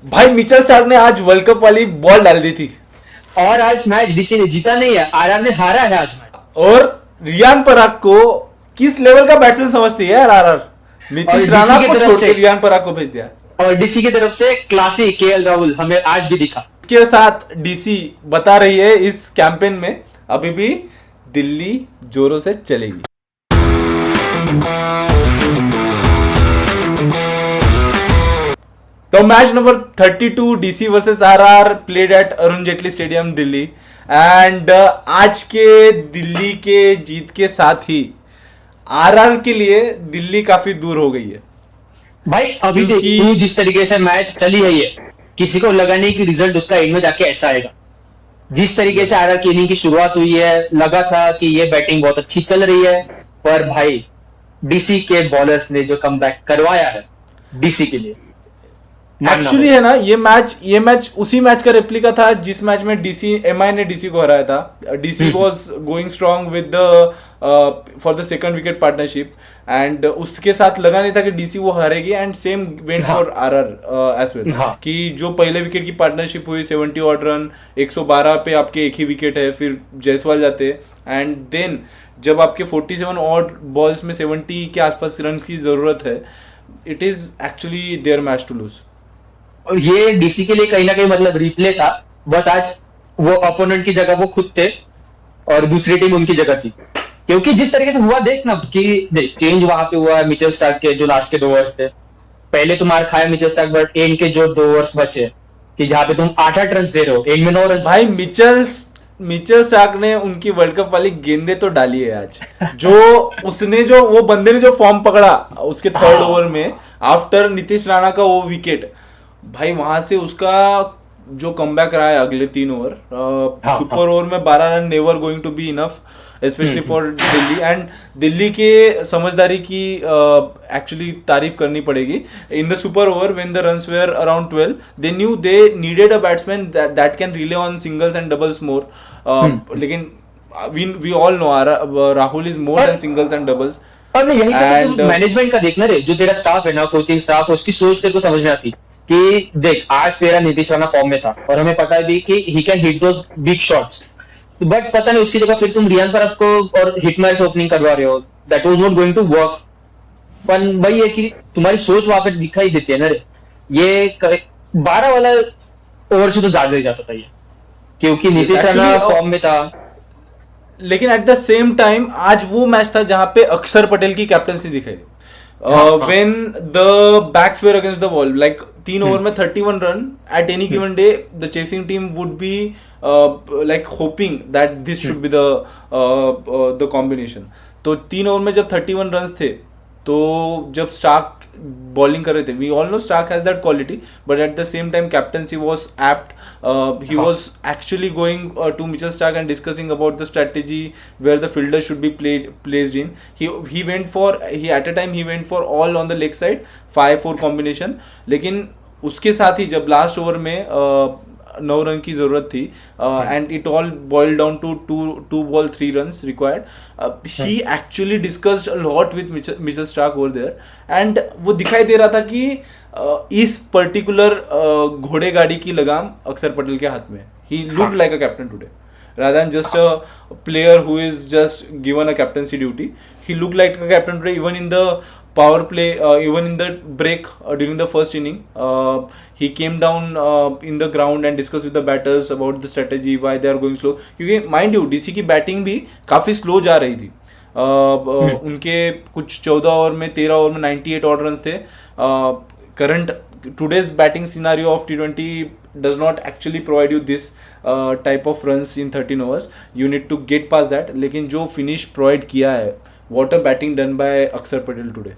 भाई Mitchell Starc ने आज वर्ल्ड कप वाली बॉल डाल दी थी। और आज मैच डीसी ने जीता नहीं है, आरआर ने हारा है आज मैच। और रियान पराग को किस लेवल का बैट्समैन समझती है यार आरआर। नीतीश और राणा डीसी की को तरफ छोड़ के से रियान पराग को भेज दिया। और डीसी की तरफ से क्लासी केएल राहुल हमें आज भी दिखा। इसके साथ डीसी बता रही है इस कैंपेन में अभी भी दिल्ली जोरों से चलेगी। तो match number 32 DC versus RR played at Arun Jaitley stadium Delhi. And आज के दिल्ली के जीत के साथ ही आरआर के लिए दिल्ली काफी दूर हो गई है भाई अभी देख क्योंकि तू जिस तरीके से मैच चली है, ये किसी को लगा नहीं कि रिजल्ट उसका एंड में जाके ऐसा आएगा। जिस तरीके से आरआर की इनिंग की शुरुआत हुई है, लगा था कि ये बैटिंग बहुत अच्छी चल रही है, पर भाई डीसी के बॉलर्स ने जो कमबैक करवाया है डीसी के लिए मानना एक्चुअली होगा। है ना ये मैच उसी मैच का रेप्लिका था जिस मैच में डीसी एमआई ने डीसी को हराया था। DC was going strong with the for the second wicket partnership and उसके साथ लगा नहीं था कि डीसी वो हारेगी एंड सेम वेंट हाँ फॉर आरआर एज वेल हाँ कि जो पहले विकेट की पार्टनरशिप हुई 70 ऑड रन 112 पे आपके एक ही विकेट है, फिर जायसवाल जाते हैं एंड देन जब आपके 47 ऑड बॉल्स में 70 के आसपास रन की जरूरत है, it is actually there match to lose. और ये डीसी के लिए कहीं ना कहीं मतलब रिप्ले था। बस आज वो अपोनेंट की जगह वो खुद थे और दूसरी टीम उनकी जगह थी। क्योंकि जिस तरीके से हुआ देख ना कि देख चेंज वहां पे हुआ मिचेल स्टार्क के जो लास्ट के 2 ओवर्स थे। पहले तुम्हारा खाया मिचेल स्टार्क, बट एंड के जो 2 ओवर्स बचे कि जहां पे तुम 8-8 रन दे रहे हो, एंड में 9 रन। भाई मिचेल स्टार्क ने उनकी वर्ल्ड कप वाली गेंदे तो डाली है आज। जो उसने जो वो बंदे ने जो फॉर्म पकड़ा उसके थर्ड ओवर में आफ्टर नीतीश राणा का वो विकेट, भाई वहां से उसका जो कमबैक रहा है अगले 3 ओवर हाँ हाँ सुपर ओवर में 12 run never going to be enough specially for Delhi and Delhi के समझदारी की एक्चुअली तारीफ करनी पड़ेगी। In the super over when the runs were around 12 they knew they needed a batsman that can rely on singles and doubles more, लेकिन we all know Rahul is more than singles and doubles. और मैं यही and कहता management का देखना रे, जो तेरा स्टाफ है ना, कोचिंग स्टाफ, उसकी सोच तेरे को समझ में आती कि देख आज तेरा नीतीश राणा फॉर्म में था और हमें पता भी कि he can hit those big shots, but पता नहीं उसकी जगह फिर तुम रियान पराग को और हिटमैर से ओपनिंग करवा रहे हो। That was not going to work. पर वही है कि तुम्हारी सोच वहां पे दिखाई देती है ना रे। ये 12 वाला ओवर से तो ज्यादा ही जाता था ये, क्योंकि नीतीश राणा एक्चुअली फॉर्म में था। लेकिन एट द सेम टाइम आज वो मैच था जहां पे अक्षर पटेल की कैप्टनसी दिखाई। हाँ हाँ when the backs were against the wall like 3 over में 31 run at any given day the chasing team would be like hoping that this should be the combination. तो 3 ओवर में जब 31 रन थे तो जब स्टार्क बॉलिंग कर रहे थे, we all know Starc has that quality but at the same time captaincy was apt. he हाँ was actually going to Mitchell Stark and discussing about the strategy where the fielder should be placed in. He went for at a time he went for all on the leg side 5-4 combination, लेकिन उसके साथ ही जब last over में 9 run की जरूरत थी and it all boil down to 2 ball 3 runs required, he actually discussed a lot with Mitchell Starc over there and वो दिखाई दे रहा था कि इस पर्टिकुलर घोड़े गाड़ी की लगाम अक्षर पटेल के हाथ में। He looked like a captain today rather than just a player who is just given a captaincy duty. He looked like a captain today, even in the power play, even in the break during the first inning. He came down in the ground and discussed with the batters about the strategy, why they are going slow. क्योंकि mind you, DC की batting भी काफ़ी slow जा रही थी। उनके कुछ 14 over में 13 ओवर में 98 ऑड रन थे। Current today's batting scenario of T20 does not actually provide you this type of runs in 13 overs. You need to get past that. लेकिन जो finish provide किया है, what a batting done by अक्षर Patel today.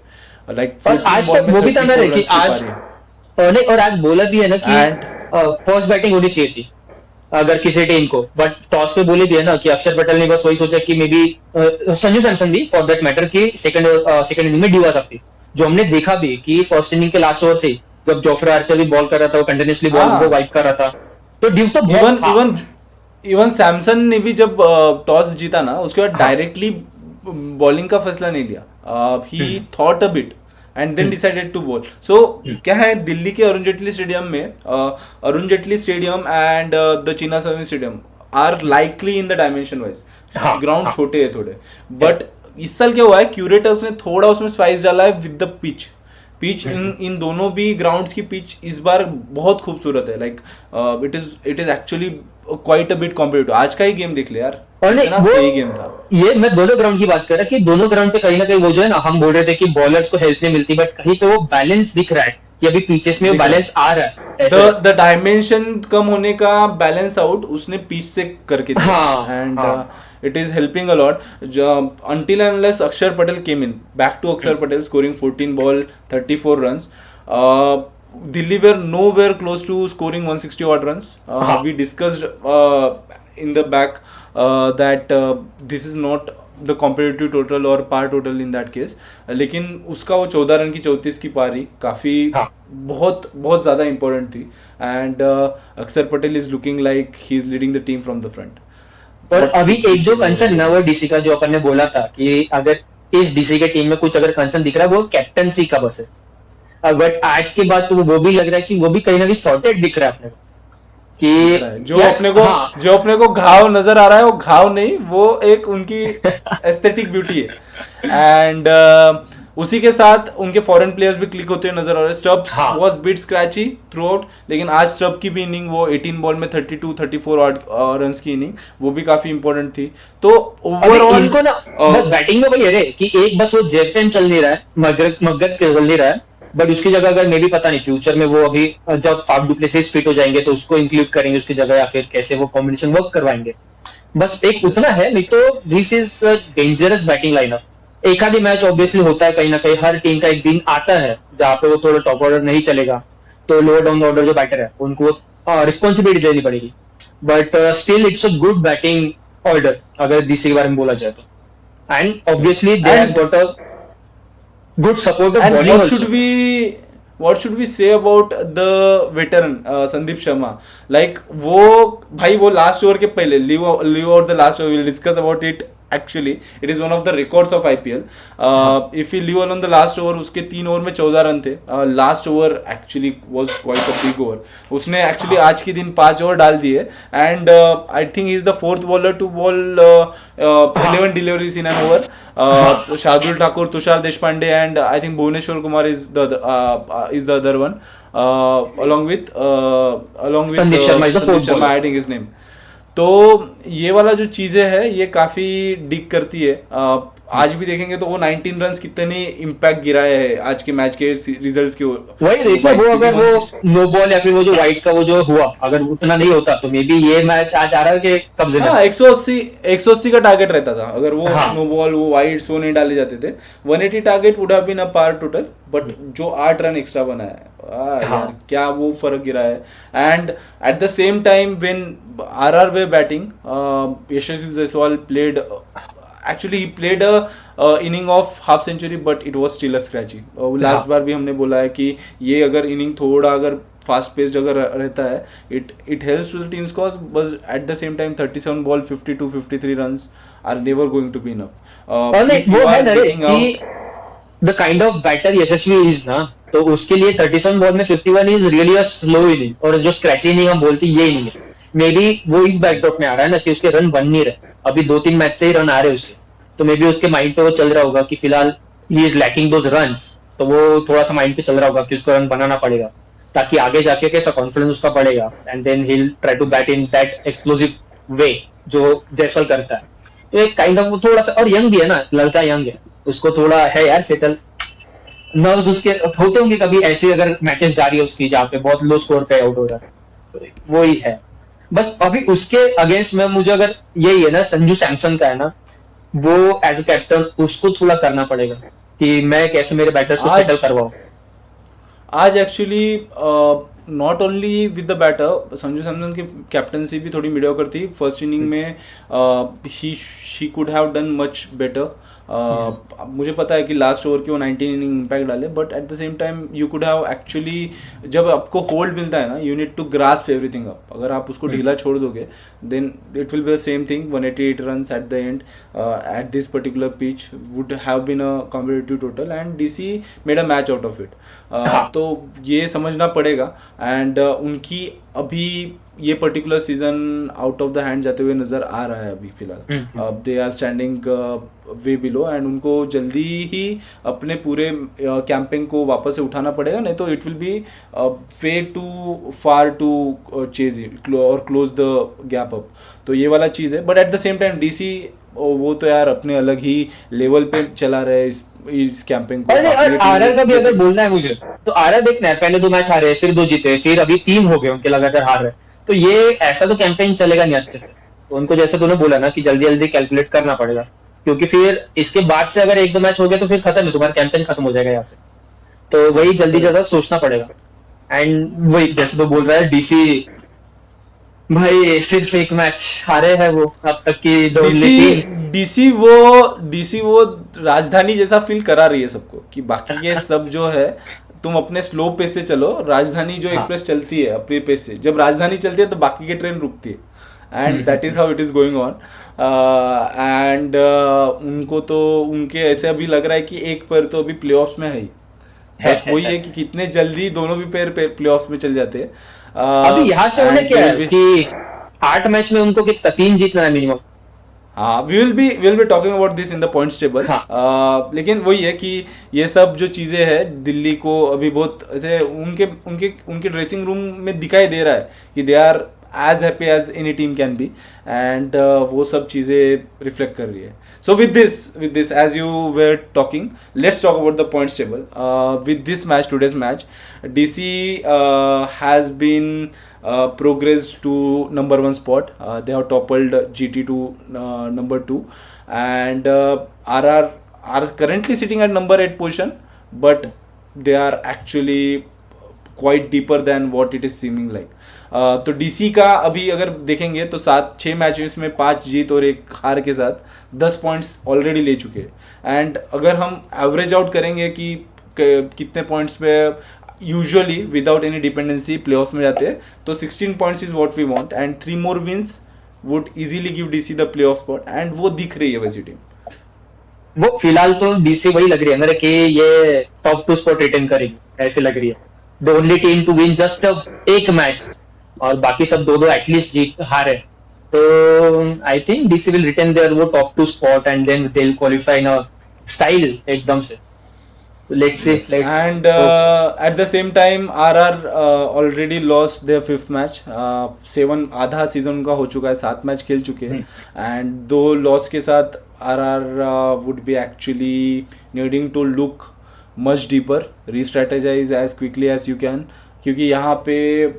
Like और आज तक वो भी था ना कि आज और आज बोला भी है ना कि फर्स्ट बैटिंग होनी चाहिए थी अगर किसी टीम को, बट टॉस पे बोले भी है ना कि अक्षर पटेल ने बस वही सोचा कि मे बी संजू सैमसन भी फॉर दैट मैटर की सेकंड इनिंग में डी आ सकती, जो हमने देखा भी कि फर्स्ट इनिंग के लास्ट ओवर से जब जोफ्रे आर्चर भी बॉल कर रहा था, वो कंटिन्यूअसली बॉल को वाइप कर रहा था, तो ड्यू तो बहुत था। इवन सैमसन ने भी जब टॉस जीता ना उसके बाद डायरेक्टली बॉलिंग का फैसला नहीं लिया। He thought a bit and then decided to bowl. So क्या है, दिल्ली के अरुण जेटली स्टेडियम में, Arun Jaitley stadium and the Chinnaswamy stadium are likely in the dimension wise. Ground छोटे है थोड़े, बट इस साल क्या हुआ है, क्यूरेटर्स ने थोड़ा उसमें स्पाइस डाला है विद द पिच. पिच इन दोनों भी ग्राउंड्स की पिच इस बार बहुत खूबसूरत है. Like it is actually quite a bit competitive. आज का ही गेम देख ले यार, इतना सही गेम था. ये मैं दोनों ग्राउंड की बात कर रहा कि दोनों ग्राउंड पे कहीं ना कहीं वो जो है ना, हम बोल रहे थे कि बॉलर्स को हेल्थ नहीं मिलती, बट कहीं पे वो बैलेंस दिख रहा है कि अभी पिचेस में बैलेंस आ रहा है. द डायमेंशन कम होने का बैलेंस आउट उसने पिच से करके दिया, and it is helping a lot. Until and unless Akshar Patel came in, back to Akshar Patel scoring 14 ball 34 runs. Delhi were nowhere close to scoring 160 odd runs. We discussed in the back that this is not the competitive total or par total in that case. लेकिन उसका वो 14 run की 34 की पारी काफ़ी बहुत बहुत ज़्यादा important थी. And Akshar Patel is looking like he is leading the team from the front. और अभी एक जो कंसर्न ना वो डीसी का, जो अपन ने बोला था कि अगर इस डीसी के टीम में कुछ अगर कंसर्न दिख रहा है वो कैप्टनसी का बस है. बट आज के बाद तो वो भी लग रहा है कि वो भी कहीं ना कहीं सॉर्टेड दिख रहा है अपने को, कि जो अपने को घाव नजर आ रहा है वो घाव नहीं, वो एक उनकी एस्थेटिक ब्यूटी है. एंड उसी के साथ उनके फॉरेन प्लेयर्स भी क्लिक होते हुए नजर आ रहे हैं. Stubbs was bit scratchy throughout, लेकिन आज स्टब की भी इनिंग, वो 18 बॉल में 32-34 रन्स की इनिंग, वो भी काफी इंपॉर्टेंट थी. तो ओवरऑल इनको ना बस बैटिंग में वही है कि एक बस वो जेफन चल नहीं रहा है, मगर चल नहीं रहा है, बट उसकी जगह अगर मे भी पता नहीं फ्यूचर में वो अभी जब फाफ डुप्लेसिस फिट हो जाएंगे तो उसको इंक्लूड करेंगे उसकी जगह, या फिर कैसे वो कॉम्बिनेशन वर्क करवाएंगे. बस एक उतना है, नहीं तो this is dangerous batting lineup. एक आधी मैच ऑब्वियसली होता है कहीं ना कहीं, हर टीम का एक दिन आता है जहाँ पे वो थोड़ा टॉप ऑर्डर नहीं चलेगा, तो लोअर डाउन द ऑर्डर जो बैटर है उनको रिस्पॉन्सिबिलिटी लेनी पड़ेगी. But still it's a good batting order अगर डीसी के बारे में बोला जाए तो. And obviously they have got a good support of bowling also. What should we say about the veteran Sandeep Sharma? Like वो भाई, वो लास्ट ओवर के पहले leave out the last over, we'll discuss about it. Actually it is one of the records of IPL. If he leave on the last over, उसके 3 over में 14 run थे. Last over actually was quite a big over. उसने actually आज के दिन 5 over डाल दिए, and I think he is the fourth bowler to bowl 11 deliveries in an over. Shardul Thakur, Tushar Deshpande and I think Bhuvneshwar Kumar is the other one, along with Sandeep Sharma, I think his name. तो ये वाला जो चीज़ें है ये काफ़ी डिग करती है. आज भी देखेंगे तो वो 19 रन्स कितने इम्पैक्ट गिराए हैं आज के मैच के रिजल्ट्स के. वही देखो, वो अगर वो नो बॉल या फिर वो जो वाइट का वो जो हुआ, अगर उतना नहीं होता तो मे बी ये मैच आज आ रहा है कि कब्जे में. 180 का टारगेट रहता था अगर वो नो बॉल, वो वाइट सो नहीं डाले जाते थे. 180 target would have been a par total, but जो 8 रन एक्स्ट्रा बना है, यार क्या वो फर्क गिरा है. And eight the same time when RR way batting, Yashasvi Jaiswal played actually he played a inning of half century, but it was still a scratchy. Last बार भी हमने बोला है कि ये अगर इनिंग थोड़ा अगर फास्ट पेस्ड अगर रहता है, it helps to the team's cause, but at the same time 37 ball 52-53 runs are never going to be enough. if you are getting out the kind of batter Yashasvi is ना, तो उसके लिए 37 ball में 51 is really a slow inning, और जो scratchy inning हम बोलते हैं ये इनिंग है. मे बी वो इस बैकड्रॉप में आ रहा है ना कि उसके रन बन नहीं रहे, अभी 2-3 मैच से ही रन आ रहे हैं उसके, तो मे बी उसके माइंड पे वो चल रहा होगा कि फिलहाल he is lacking those runs, तो वो थोड़ा सा माइंड पे चल रहा होगा कि उसको रन बनाना पड़ेगा ताकि आगे जाके कैसा कॉन्फिडेंस उसका बढ़ेगा, and then he will try to bat in that explosive way जो जायसवाल करता है. तो एक काइंड ऑफ थोड़ा सा, और यंग भी है ना, लड़का यंग है, उसको थोड़ा है यार सेटल. नर्व्स उसके होते होंगे कभी ऐसे अगर मैचेस जा रही है उसकी जहाँ पे बहुत लो स्कोर पे आउट हो रहा है, तो वो ही है. बस अभी उसके अगेंस्ट में मुझे अगर यही है ना, संजू सैमसन का है ना, वो एज अ कैप्टन उसको थोड़ा करना पड़ेगा कि मैं कैसे मेरे बैटर्स को सेटल करवाऊं. आज actually not only with the batter, Sanju Samson की कैप्टनसी भी थोड़ी मीडियोकर थी. फर्स्ट इनिंग में ही could have done much better. मुझे पता है कि लास्ट ओवर के वो 19 इनिंग इम्पैक्ट डाले, but at the same time you could have actually, जब आपको होल्ड मिलता है ना, you need to grasp everything up. अगर आप उसको ढीला छोड़ दोगे then it will be the same thing. 188 runs at the end at this particular pitch would have been a competitive total and DC made a match out of it. तो ये समझना पड़ेगा. एंड उनकी अभी ये particular season out of the hand जाते हुए नज़र आ रहा है अभी फिलहाल. They are standing way below and उनको जल्दी ही अपने पूरे कैंपिंग को वापस से उठाना पड़ेगा, नहीं तो it will be way too far to chase it और क्लोज द गैप अप. तो ये वाला चीज़ है. But at the same time DC वो तो यार अपने अलग ही लेवल पे चला रहे हैं इस कैंपिंग को. आरआर का भी अगर बोलना है मुझे, तो आरआर देखना है, पहले 2 मैच हारे, फिर 2 जीते, फिर अभी 3 हो गए उनके लगातार हार रहे. तो ये ऐसा तो कैंपेन चलेगा नहीं अच्छे से. तो उनको जैसे तूने बोला ना कि जल्दी जल्दी कैलकुलेट करना पड़ेगा, क्योंकि फिर इसके बाद से अगर 1-2 मैच हो गए तो फिर खत्म है, तुम्हारा कैंपेन खत्म हो जाएगा यहाँ से. तो वही जल्दी ज्यादा सोचना पड़ेगा. एंड वही जैसे तो बोल रहा है DC भाई सिर्फ 1 मैच हारे है वो अब तक की. डीसी वो राजधानी जैसा फील करा रही है सबको कि बाकी के सब जो है तुम अपने स्लो पेस से चलो. राजधानी जो एक्सप्रेस चलती है अपने पेस से, जब राजधानी चलती है तो बाकी की ट्रेन रुकती है. And that is how it is going on. And उनको तो उनके ऐसे अभी लग रहा है कि एक पैर तो अभी प्लेऑफ्स में है ही. बस वही है कि कितने जल्दी दोनों भी पैर प्लेऑफ्स में चल जाते हैं. अभी यहाँ से उन्हें क्या है कि 8 मैच में उनको कितना 3 जीतना है मिनिमम. हाँ, we will be talking about this in the points table. लेकिन वही है कि ये सब जो चीज़ें हैं दिल्ली को अभी बहुत ऐसे उनके ड्रेसिंग रूम में दिखाई दे रहा है कि they are as happy as any team can be. And वो सब चीज़ें रिफ्लेक्ट कर रही है. So with this as you were talking, let's talk about the points table. With this match, today's match, DC has been progressed to number 1 spot. They have toppled GT to number 2, and RR are currently sitting at number 8 position, but they are actually quite deeper than what it is seeming like. तो DC का अभी अगर देखेंगे तो 6 matches में 5 जीत और 1 हार के साथ 10 पॉइंट्स ऑलरेडी ले चुके हैं. एंड अगर हम एवरेज आउट करेंगे कि कितने पॉइंट्स पे usually without any dependency playoffs में जाते हैं, तो 16 points is what we want and 3 more wins would easily give DC the playoff spot. And वो दिख रही है वैसी टीम. वो फिलहाल तो DC वही लग रही है मेरे कि ये टॉप 2 स्पॉट रिटेन करेगी, ऐसे लग रही है. The only team to win just 1 match और बाकी सब 2-2 एटलीस्ट जीत हारे. तो I think DC will retain their वो top 2 spot and then they will qualify in a style एकदम से. Let's see. And at the same time RR already lost their 5th match. 7 आधा सीजन का हो चुका है, 7 मैच खेल चुके हैं. एंड 2 लॉस के साथ RR would be actually needing to look much deeper, re-strategize as quickly as you can, क्योंकि यहाँ पे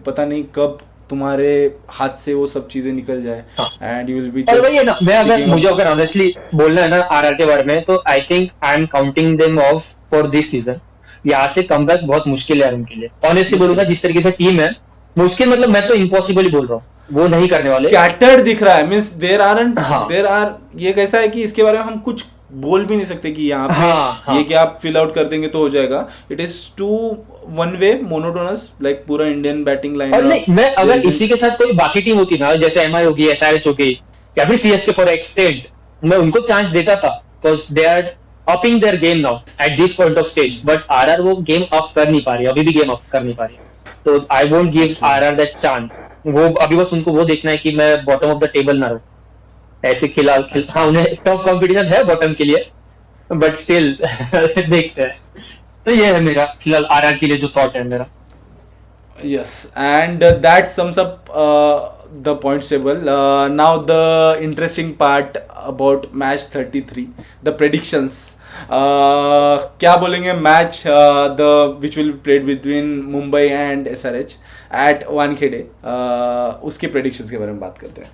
पता नहीं कब तुम्हारे हाथ से वो सब चीजें निकल जाए. And you will be just वही है ना. मुझे अगर ऑनेस्टली बोलना है ना आरआर के बारे में, तो I think I am counting them of for this season. यहाँ से कमबैक बहुत मुश्किल है उनके लिए. ऑनेस्टली बोलूंगा जिस तरीके से टीम है, मुश्किल मतलब मैं तो इम्पॉसिबल बोल रहा हूँ, वो नहीं करने वाले. स्कैटर्ड दिख रहा है, मींस देयर आर ये कैसा है कि इसके बारे में हम कुछ बोल भी नहीं सकते कि यहाँ पे ये क्या आप फिल आउट कर देंगे तो हो जाएगा. It is too one way monotonous, like पूरा इंडियन बैटिंग लाइन. और नहीं, मैं अगर इसी के साथ कोई बाकी टीम होती ना, जैसे MI होगी, SRH होगी, या फिर CSK फॉर एक्सटेंट, मैं उनको चांस देता था, because they are upping their game now at this point of stage. But RR वो गेम अप कर नहीं पा रही, अभी भी गेम अप कर नहीं पा रही. तो I won't give RR that chance. वो अभी बस उनको वो देखना है कि मैं बॉटम ऑफ द टेबल ना रहूं. ऐसे हाँ, उन्हें टफ कंपटीशन है बॉटम के लिए, बट स्टिल देखते हैं. तो ये है मेरा फिलहाल RR के लिए जो थॉट है मेरा. Yes, and that sums up the points table. Now the interesting part about match 33, the predictions. क्या बोलेंगे match which will be played between Mumbai and SRH at Wankhede. उसके predictions के बारे में बात करते हैं.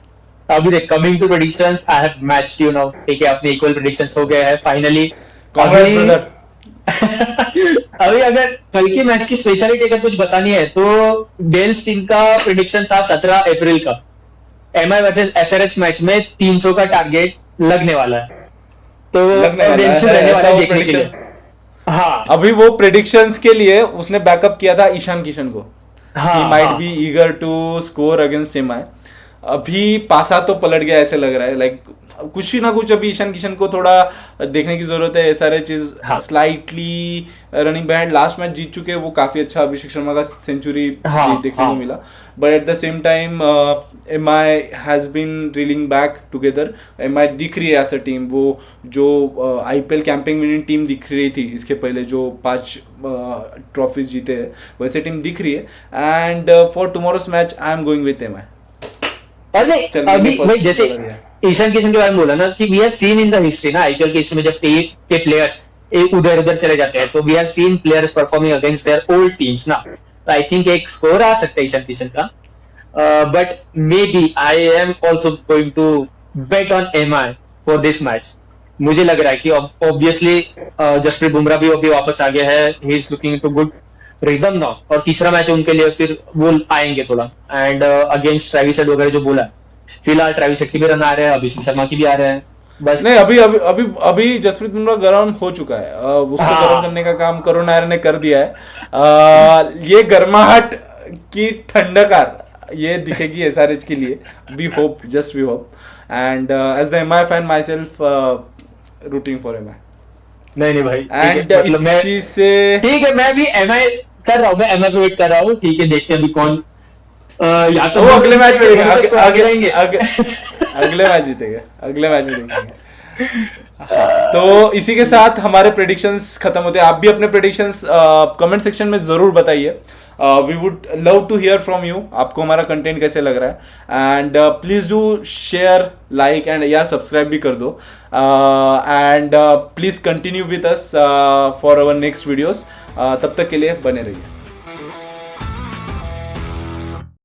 अभी देख, coming to predictions, I have matched you now. ठीक है, अपने इक्वल प्रेडिक्शंस हो गए हैं फाइनली. कांग्रेस ब्रदर. अभी अगर कल के मैच की स्पेशलिटी अगर कुछ बतानी है तो डेल स्टीन का प्रेडिक्शन था 17 अप्रैल का, MI वर्सेस SRH मैच में 300 का टारगेट लगने वाला है. तो लगने वाला टेंशन है, रहने वाला ऐसा है वो देखने के लिए। prediction। हाँ अभी वो प्रेडिक्शंस के लिए उसने बैकअप किया था ईशान किशन को, हाँ ही माइट हाँ be eager to score against MI. अभी पासा तो पलट गया ऐसे लग रहा है, लाइक कुछ ही ना कुछ अभी ईशान किशन को थोड़ा देखने की जरूरत है। एसआरए चीज हाँ slightly running behind, last match जीत चुके हैं वो काफी अच्छा, अभिषेक शर्मा का सेंचुरी हाँ देखने को हाँ मिला। But at the same time MI has been reeling back together. MI दिख रही है एज अ टीम, वो जो आईपीएल कैंपिंग विनिंग टीम दिख रही थी इसके पहले जो 5 ट्रॉफीज जीते हैं, वैसे टीम दिख रही है। And for tomorrow's match I am going with MI. अरे चल मैंने अभी भाई फर्स्ट जैसे बोला दिया। ईशान किशन के बारे में बोला ना कि we have seen in the history ना आईपीएल के हिस्ट्री में, जब टीम के प्लेयर्स एक उधर उधर चले जाते हैं तो we have seen players performing against their old teams ना। तो आई थिंक एक स्कोर आ सकता है ईशान किशन का, but maybe I am also going to bet on MI for this match. मुझे लग रहा है कि ऑब्वियसली जसप्रीत बुमराह भी अभी वापस आ गया है, he is looking to good rhythm now, और तीसरा मैच है उनके लिए, फिर वो आएंगे थोड़ा। एंड अगेंस्ट ट्रेविस हेड वगैरह जो बोला है, फिलहाल ट्रेविस हेड के भी रन आ रहे हैं, अभिषेक शर्मा की भी आ रहे हैं बस। नहीं, अभी अभी अभी अभी जसप्रीत बुमराह गर्म हो चुका है, उसको हाँ गर्म करने का काम करुण नायर ने कर दिया है। ये गर्माहट की ठंडकार ये दिखेगी एसआरएच के लिए। We hope, just we hope. And as the MI fan myself rooting for MI. नहीं नहीं भाई ठीक है, एंड मतलब मैं इसी से ठीक है, मैं भी एमआई कर रहा हूँ, मैं एमआई पे वेट कर रहा हूँ। ठीक है, देखते हैं अभी कौन या तो वो अगले मैच में देखेंगे, तो आगे रहेंगे। अगले मैच जीतेंगे, अगले मैच में देखेंगे। तो इसी के साथ हमारे प्रेडिक्शंस खत्म होते हैं। आप भी अपने प्रेडिक्शंस कमेंट सेक्शन में जरूर बताइए। We would love to hear from you, आपको हमारा कंटेंट कैसे लग रहा है। And please do share, like and यार सब्सक्राइब भी कर दो। And please continue with us for our next videos. तब तक के लिए बने रहिए।